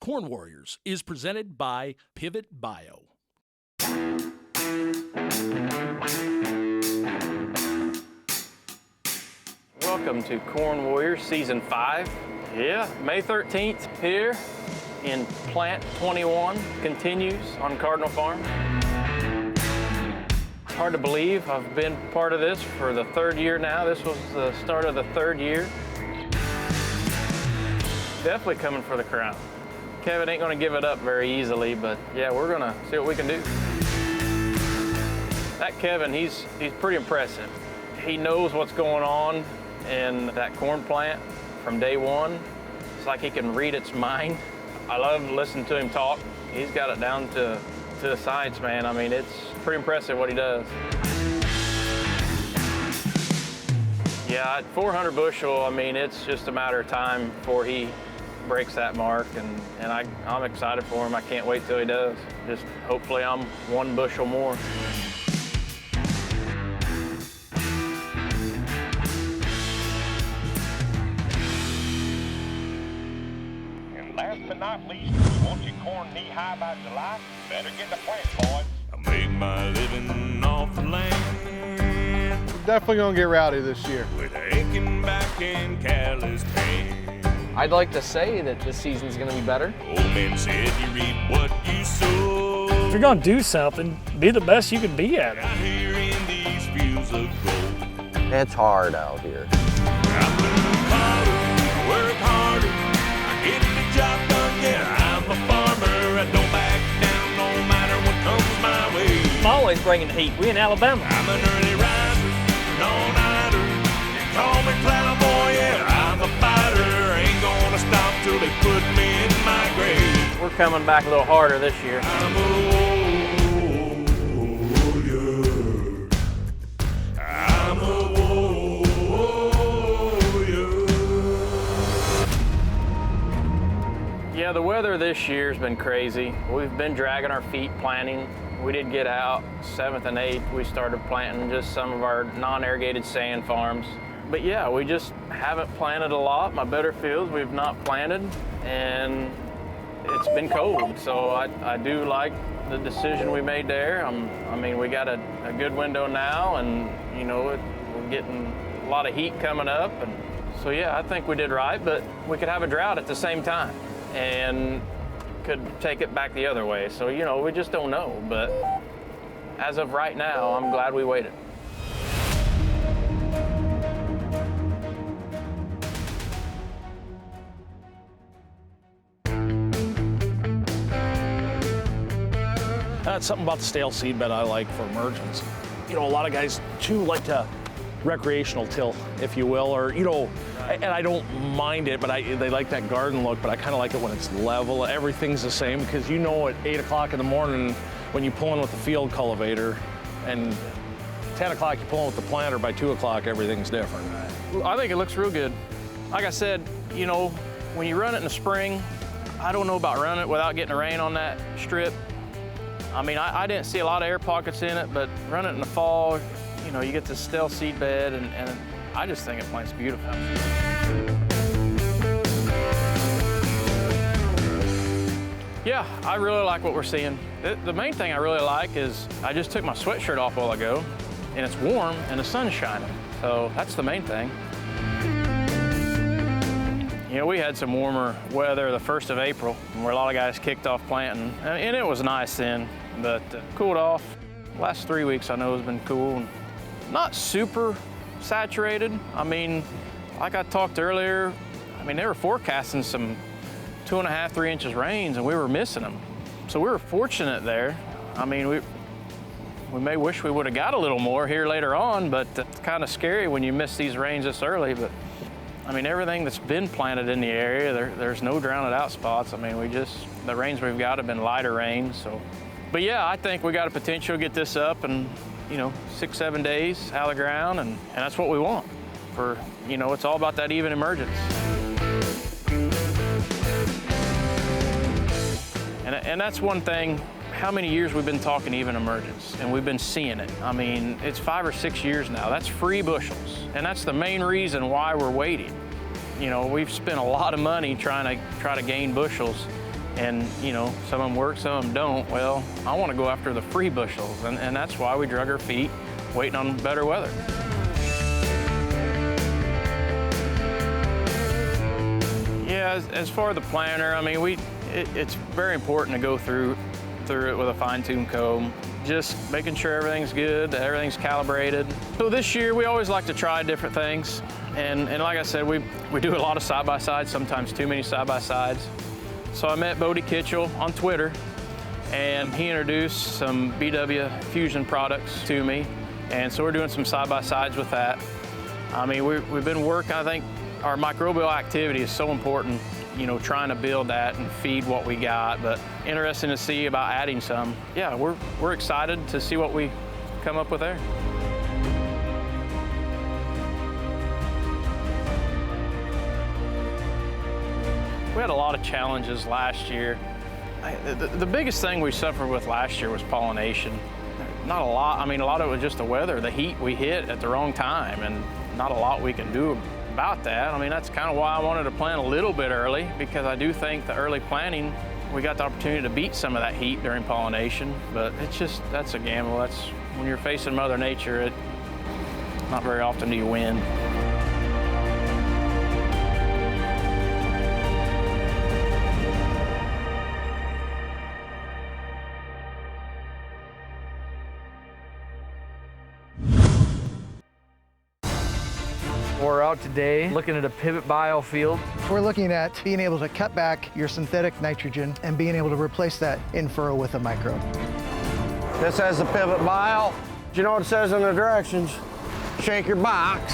Corn Warriors is presented by Pivot Bio. Welcome to Corn Warriors Season 5. Yeah, May 13th here in Plant 21 continues on Cardinal Farm. Hard to believe I've been part of this for the third year now. This was the start of the third year. Definitely coming for the crown. Kevin ain't gonna give it up very easily, but yeah, we're gonna see what we can do. That Kevin, he's pretty impressive. He knows what's going on in that corn plant from day one. It's like he can read its mind. I love listening to him talk. He's got it down to the science, man. I mean, it's pretty impressive what he does. Yeah, at 400 bushel, I mean, it's just a matter of time before he breaks that mark, and I'm excited for him. I can't wait till he does. Just hopefully I'm 1 bushel more. Last but not least, if you want your corn knee-high by July, better get the plant, boys. I make my living off the land. We're definitely gonna get rowdy this year. With aching back and calloused hand. I'd like to say that this season's gonna be better. Old man said you reap what you sow. If you're gonna do something, be the best you can be at it. Out here in these fields of gold. It's hard out here. I work harder. I get the job done, yeah, I'm a farmer. I don't back down no matter what comes my way. I'm always bringing the heat. We in Alabama. I'm an early riser, an all-nighter. They call me plowboy, yeah, I'm a fighter. Ain't gonna stop till they put me in my grave. We're coming back a little harder this year. I'm a warrior. I'm a Yeah, the weather this year's been crazy. We've been dragging our feet planting. We did get out 7th and 8th. We started planting just some of our non-irrigated sand farms. But yeah, we just haven't planted a lot. My better fields we've not planted, and it's been cold. So I do like the decision we made there. I mean, we got a good window now, and you know, we're getting a lot of heat coming up. And so yeah, I think we did right, but we could have a drought at the same time and could take it back the other way. So, you know, we just don't know. But as of right now, I'm glad we waited. That's something about the stale seed bed I like for emergence. You know, a lot of guys too like to recreational till, if you will, or, you know, and I don't mind it, but they like that garden look, but I kind of like it when it's level. Everything's the same, because you know at 8 o'clock in the morning when you pull in with the field cultivator, and 10 o'clock you pull in with the planter, by 2 o'clock everything's different. I think it looks real good. Like I said, you know, when you run it in the spring, I don't know about running it without getting the rain on that strip. I mean, I didn't see a lot of air pockets in it, but run it in the fall, you know, you get this stale seed bed, and I just think it plants beautiful. Yeah, I really like what we're seeing. The main thing I really like is I just took my sweatshirt off a while ago, and it's warm and the sun's shining. So that's the main thing. You know, we had some warmer weather the 1st of April, where a lot of guys kicked off planting, and it was nice then, but cooled off. Last 3 weeks I know has been cool. Not super saturated. I mean, like I talked earlier, I mean, they were forecasting some 2.5, 3 inches rains, and we were missing them. So we were fortunate there. I mean, we may wish we would have got a little more here later on, but it's kind of scary when you miss these rains this early. But I mean, everything that's been planted in the area, there's no drowned out spots. I mean, the rains we've got have been lighter rains. So, but yeah, I think we got a potential to get this up and, you know, 6, 7 days out of the ground, and that's what we want. For, you know, it's all about that even emergence. And that's one thing, how many years we've been talking even emergence, and we've been seeing it. I mean, it's 5 or 6 years now. That's free bushels, and that's the main reason why we're waiting. You know, we've spent a lot of money trying to gain bushels, And, you know, some of them work, some of them don't. Well, I want to go after the free bushels, and that's why we drug our feet, waiting on better weather. Yeah, as far as the planter, I mean, it's very important to go through it with a fine-tuned comb, just making sure everything's good, that everything's calibrated. So this year, we always like to try different things. And like I said, we do a lot of side-by-sides, sometimes too many side-by-sides. So I met Bodie Kitchell on Twitter, and he introduced some BW Fusion products to me. And so we're doing some side-by-sides with that. I mean, we've been working, I think our microbial activity is so important, you know, trying to build that and feed what we got, but interesting to see about adding some. Yeah, we're excited to see what we come up with there. We had a lot of challenges last year. The biggest thing we suffered with last year was pollination. Not a lot, I mean, a lot of it was just the weather, the heat we hit at the wrong time, and not a lot we can do about that. I mean, that's kind of why I wanted to plant a little bit early, because I do think the early planting, we got the opportunity to beat some of that heat during pollination, but it's just, that's a gamble. That's, when you're facing Mother Nature, not very often do you win. We're out today looking at a pivot biofield. We're looking at being able to cut back your synthetic nitrogen and being able to replace that in furrow with a microbe. This has the pivot bio. Do you know what it says in the directions? Shake your box.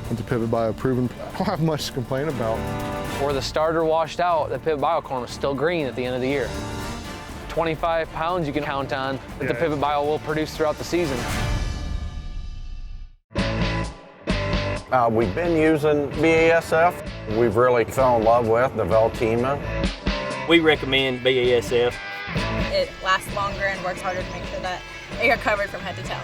With the pivot bio proven, I don't have much to complain about. Where the starter washed out, the pivot bio corn was still green at the end of the year. 25 pounds you can count on that the pivot bio will produce throughout the season. We've been using BASF. We've really fell in love with the Veltima. We recommend BASF. It lasts longer and works harder to make sure that you're covered from head to toe.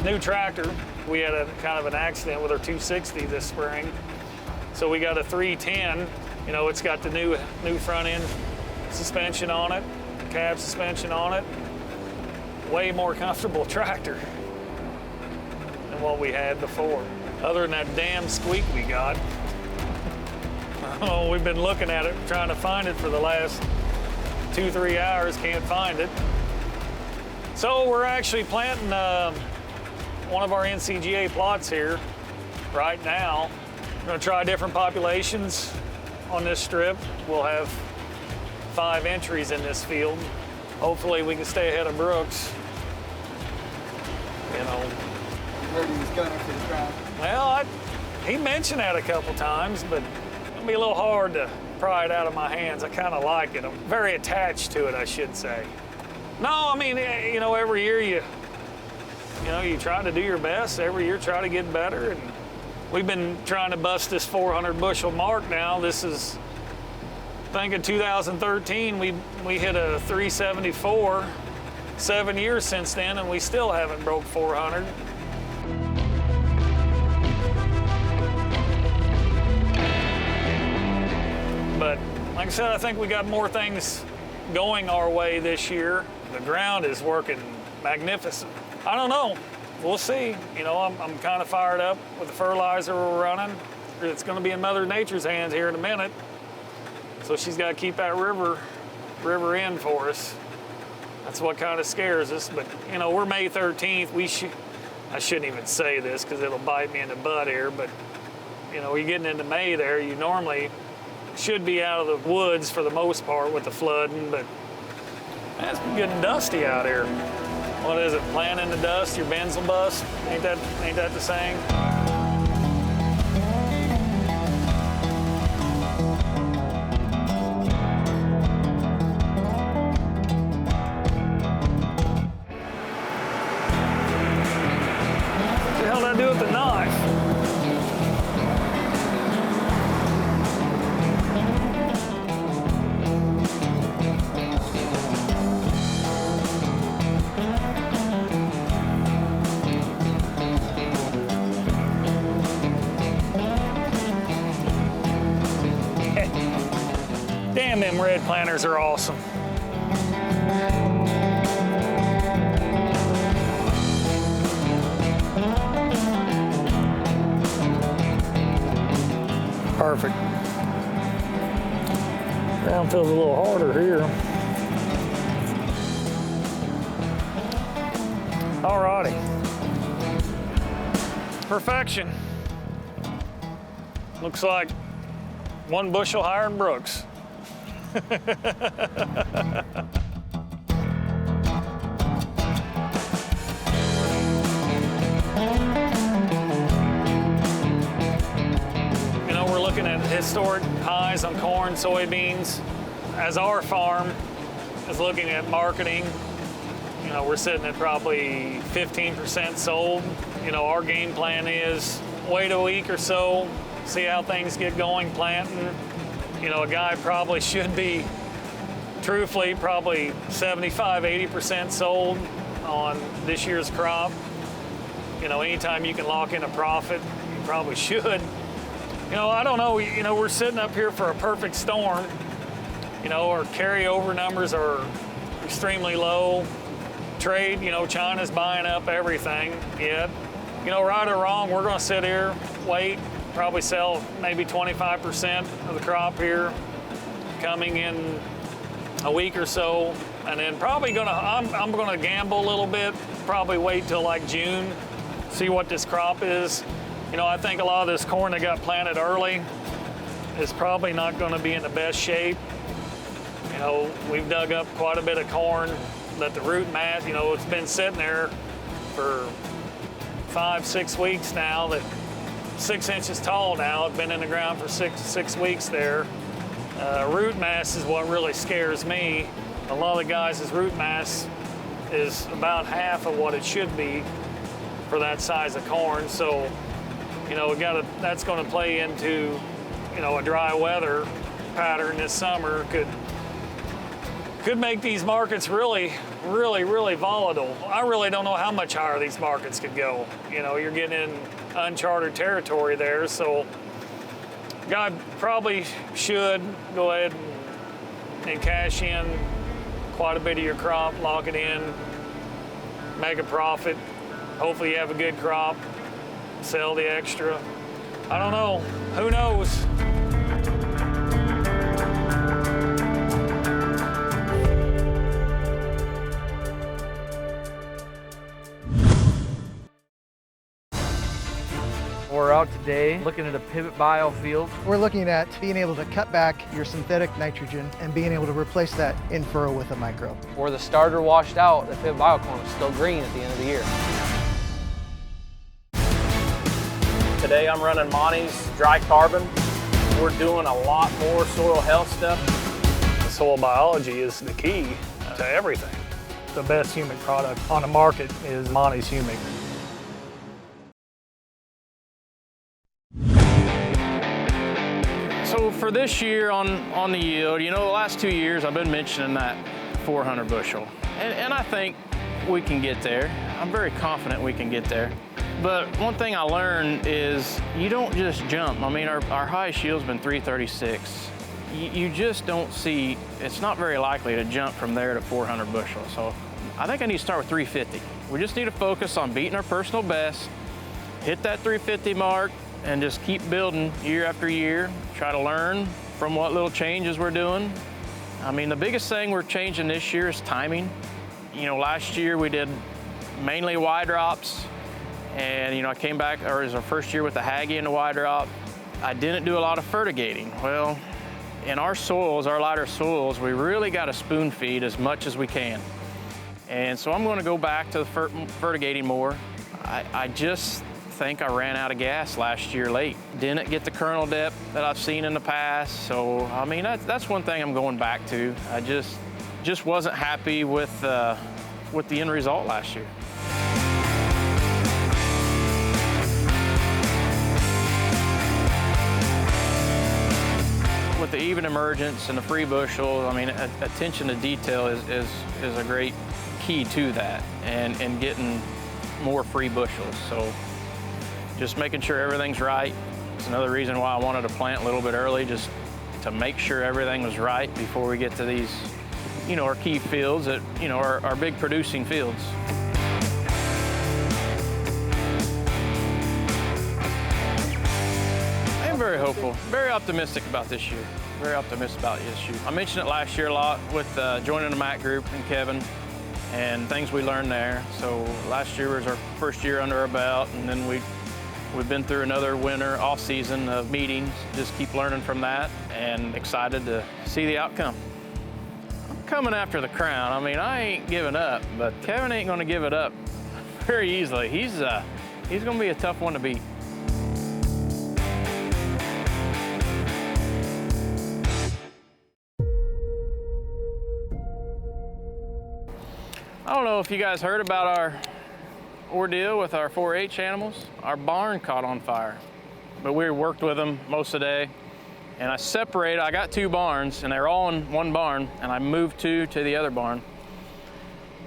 New tractor. We had a kind of an accident with our 260 this spring. So we got a 310. You know, it's got the new front end suspension on it, cab suspension on it. Way more comfortable tractor than what we had before. Other than that damn squeak we got. Oh, we've been looking at it, trying to find it for the last 2-3 hours, can't find it. So we're actually planting one of our NCGA plots here right now. We're gonna try different populations on this strip. We'll have 5 entries in this field. Hopefully we can stay ahead of Brooks. You know. Where he was gunning for the ground. Well, he mentioned that a couple times, but it'll be a little hard to pry it out of my hands. I kind of like it. I'm very attached to it, I should say. No, I mean, you know, every year you try to do your best. Every year try to get better. And we've been trying to bust this 400 bushel mark now. This is, I think in 2013, we hit a 374. 7 years since then, and we still haven't broke 400. But like I said, I think we got more things going our way this year. The ground is working magnificent. I don't know. We'll see. You know, I'm kind of fired up with the fertilizer we're running. It's going to be in Mother Nature's hands here in a minute. So she's got to keep that river in for us. That's what kind of scares us. But, you know, we're May 13th. I shouldn't even say this because it'll bite me in the butt here, but, you know, you're getting into May there. You normally should be out of the woods for the most part with the flooding, but it's been getting dusty out here. What is it, playing in the dust, your bends will bust? Ain't that the saying? What the hell did I do with the knife? Damn, them red planters are awesome. Perfect. Ground feels a little harder here. Alrighty. Perfection. Looks like 1 bushel higher than Brooks. We're looking at historic highs on corn, soybeans. As our farm is looking at marketing, we're sitting at probably 15% sold. Our game plan is wait a week or so, see how things get going planting. A guy probably should be, truthfully, probably 75–80% sold on this year's crop. Anytime you can lock in a profit, you probably should. I don't know, we're sitting up here for a perfect storm. Our carryover numbers are extremely low. Trade, China's buying up everything yet. Right or wrong, we're gonna sit here, wait, probably sell maybe 25% of the crop here coming in a week or so. And then probably I'm gonna gamble a little bit, probably wait till like June, see what this crop is. I think a lot of this corn that got planted early is probably not gonna be in the best shape. We've dug up quite a bit of corn that the root mass, it's been sitting there for 5–6 weeks now, that 6 inches tall now. It's been in the ground for six weeks there. Root mass is what really scares me. A lot of the guys' root mass is about half of what it should be for that size of corn. So, that's going to play into, a dry weather pattern this summer could make these markets really, really, really volatile. I really don't know how much higher these markets could go. You're getting in uncharted territory there, so guy probably should go ahead and cash in quite a bit of your crop, lock it in, make a profit. Hopefully you have a good crop, sell the extra. I don't know, who knows? We're out today looking at a pivot biofield. We're looking at being able to cut back your synthetic nitrogen and being able to replace that in furrow with a micro. Where the starter washed out, the pivot biocorn was still green at the end of the year. Today I'm running Monty's dry carbon. We're doing a lot more soil health stuff. Soil biology is the key to everything. The best humic product on the market is Monty's humic. So for this year on the yield, the last 2 years I've been mentioning that 400 bushel. And I think we can get there. I'm very confident we can get there. But one thing I learned is you don't just jump. I mean, our highest yield's been 336. You just don't see, it's not very likely to jump from there to 400 bushels. So I think I need to start with 350. We just need to focus on beating our personal best, hit that 350 mark, and just keep building year after year. Try to learn from what little changes we're doing. I mean, the biggest thing we're changing this year is timing. Last year we did mainly wide drops, and I came back, or it was our first year with the Haggy and the wide drop. I didn't do a lot of fertigating. Well, in our soils, our lighter soils, we really got to spoon feed as much as we can. And so I'm going to go back to the fertigating more. I just think I ran out of gas last year late. Didn't get the kernel depth that I've seen in the past. So, I mean, that's one thing I'm going back to. I just wasn't happy with the end result last year. With the even emergence and the free bushel, I mean, attention to detail is a great key to that, and getting more free bushels. So just making sure everything's right. It's another reason why I wanted to plant a little bit early, just to make sure everything was right before we get to these, you know, our key fields that, you know, our big producing fields. I am very hopeful, very optimistic about this year. Very optimistic about this year. I mentioned it last year a lot with joining the MAC group and Kevin and things we learned there. So last year was our first year under our belt, and then we've been through another winter, off season of meetings. Just keep learning from that and excited to see the outcome. I'm coming after the crown. I mean, I ain't giving up, but Kevin ain't gonna give it up very easily. He's gonna be a tough one to beat. I don't know if you guys heard about our ordeal with our 4-H animals. Our barn caught on fire, but we worked with them most of the day. And I got 2 barns, and they're all in one barn, and I moved 2 to the other barn.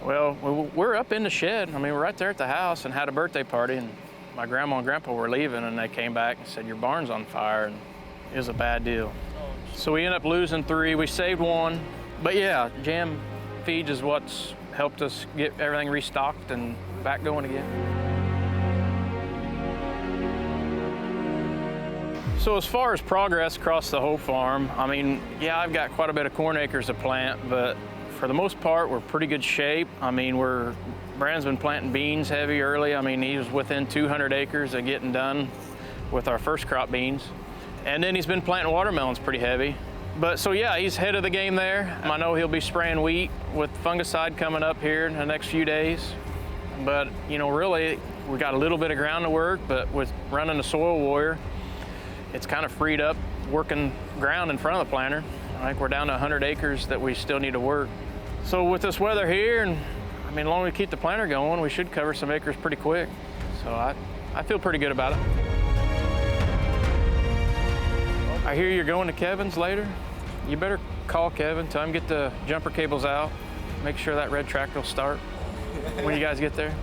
Well, we're up in the shed. I mean, we're right there at the house and had a birthday party, and my grandma and grandpa were leaving, and they came back and said, your barn's on fire, and it was a bad deal. So we ended up losing 3. We saved 1. But yeah, jam feeds is what's helped us get everything restocked and back going again. So as far as progress across the whole farm, I mean, yeah, I've got quite a bit of corn acres to plant, but for the most part, we're pretty good shape. I mean, Brandon's been planting beans heavy early. I mean, he was within 200 acres of getting done with our first crop beans. And then he's been planting watermelons pretty heavy. But so yeah, he's ahead of the game there. I know he'll be spraying wheat with fungicide coming up here in the next few days. But you know, really, we got a little bit of ground to work, but with running the Soil Warrior, it's kind of freed up working ground in front of the planter. I think we're down to 100 acres that we still need to work. So with this weather here, and I mean, as long as we keep the planter going, we should cover some acres pretty quick. So I feel pretty good about it. I hear you're going to Kevin's later. You better call Kevin, tell him get the jumper cables out, make sure that red tractor will start when you guys get there.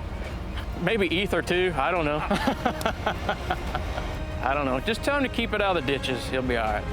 Maybe ether too, I don't know. I don't know, just tell him to keep it out of the ditches, he'll be all right.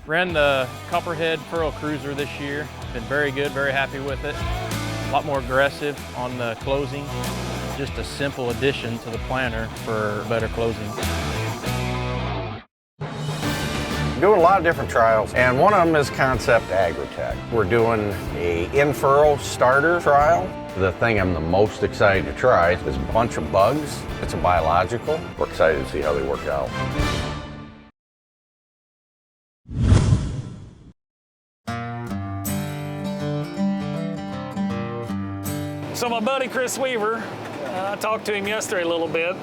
Ran the Copperhead Furrow Cruiser this year. Been very good, very happy with it. A lot more aggressive on the closing. Just a simple addition to the planter for better closing. Doing a lot of different trials, and one of them is Concept Agritech. We're doing a in-furrow starter trial. The thing I'm the most excited to try is a bunch of bugs. It's a biological. We're excited to see how they work out. So my buddy Chris Weaver, I talked to him yesterday a little bit.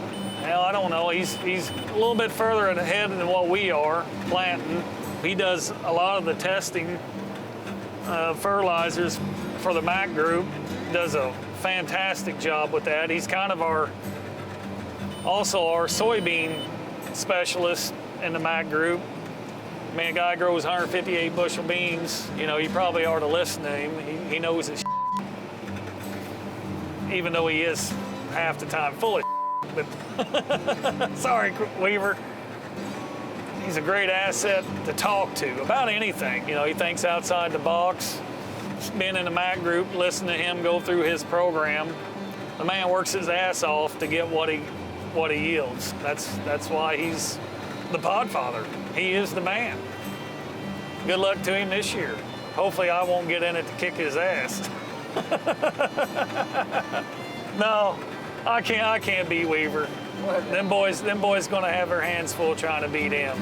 Hell, I don't know, he's a little bit further ahead than what we are planting. He does a lot of the testing of fertilizers for the MAC group. Does a fantastic job with that. He's kind of also our soybean specialist in the MAC group. I mean, a guy grows 158 bushel beans. You know, you probably ought to listen to him. He knows his even though he is half the time full of but sorry, Weaver. He's a great asset to talk to about anything. You know, he thinks outside the box. Being in the MAC group, listen to him go through his program. The man works his ass off to get what he yields. That's why he's the podfather. He is the man. Good luck to him this year. Hopefully I won't get in it to kick his ass. No, I can't beat Weaver. Them boys gonna have their hands full trying to beat him.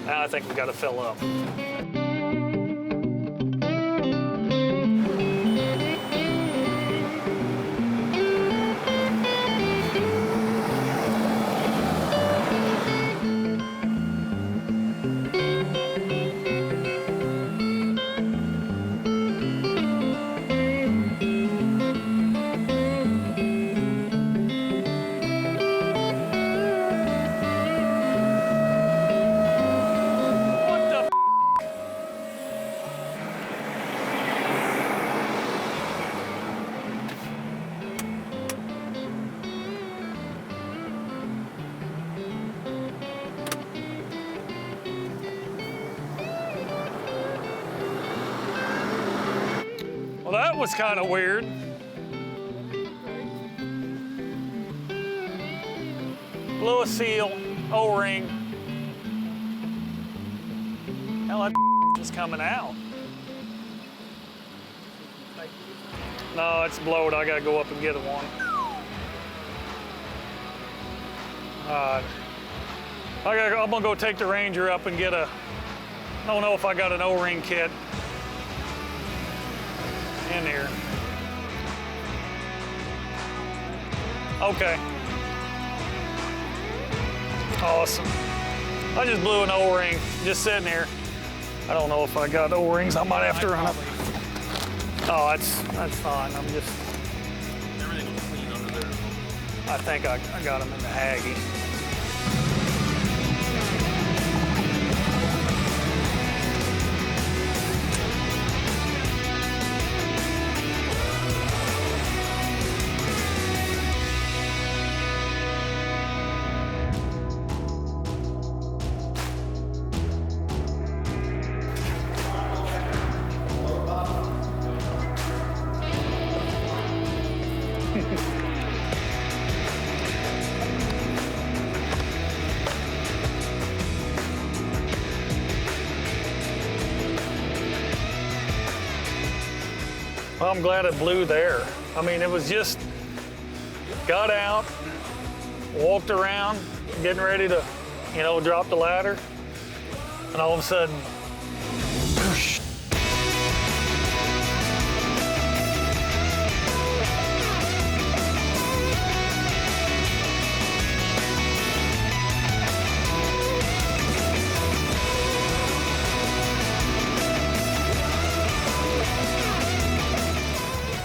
Now I think we gotta fill up. that was kind of weird. Blew a seal, O-ring. Hell, that is coming out. No, it's blowed. I gotta go up and get one. I'm gonna go take the Ranger up and get a, I don't know if I got an O-ring kit in here. Okay. Awesome. I just blew an O-ring, just sitting here. I don't know if I got O-rings. I might have to run up. Oh, that's fine. I'm just. Everything was clean under there. I think I got them in the Aggie. Well, I'm glad it blew there. I mean, it was just, got out, walked around, getting ready to, drop the ladder, and all of a sudden, whoosh.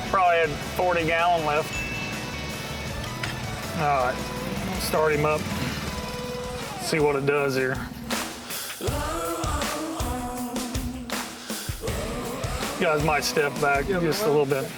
Probably had 40 gallon left. All right, start him up. See what it does here. You guys might step back just a little bit.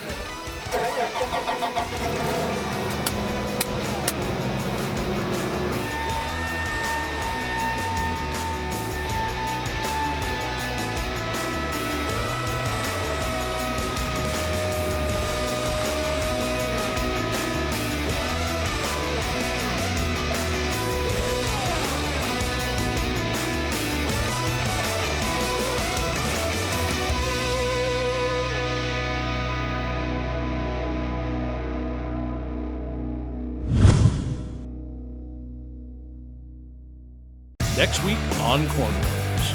Next week on CornWarriors.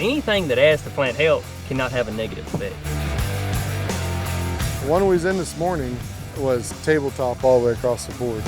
Anything that adds to plant health cannot have a negative effect. The one we was in this morning was tabletop all the way across the board.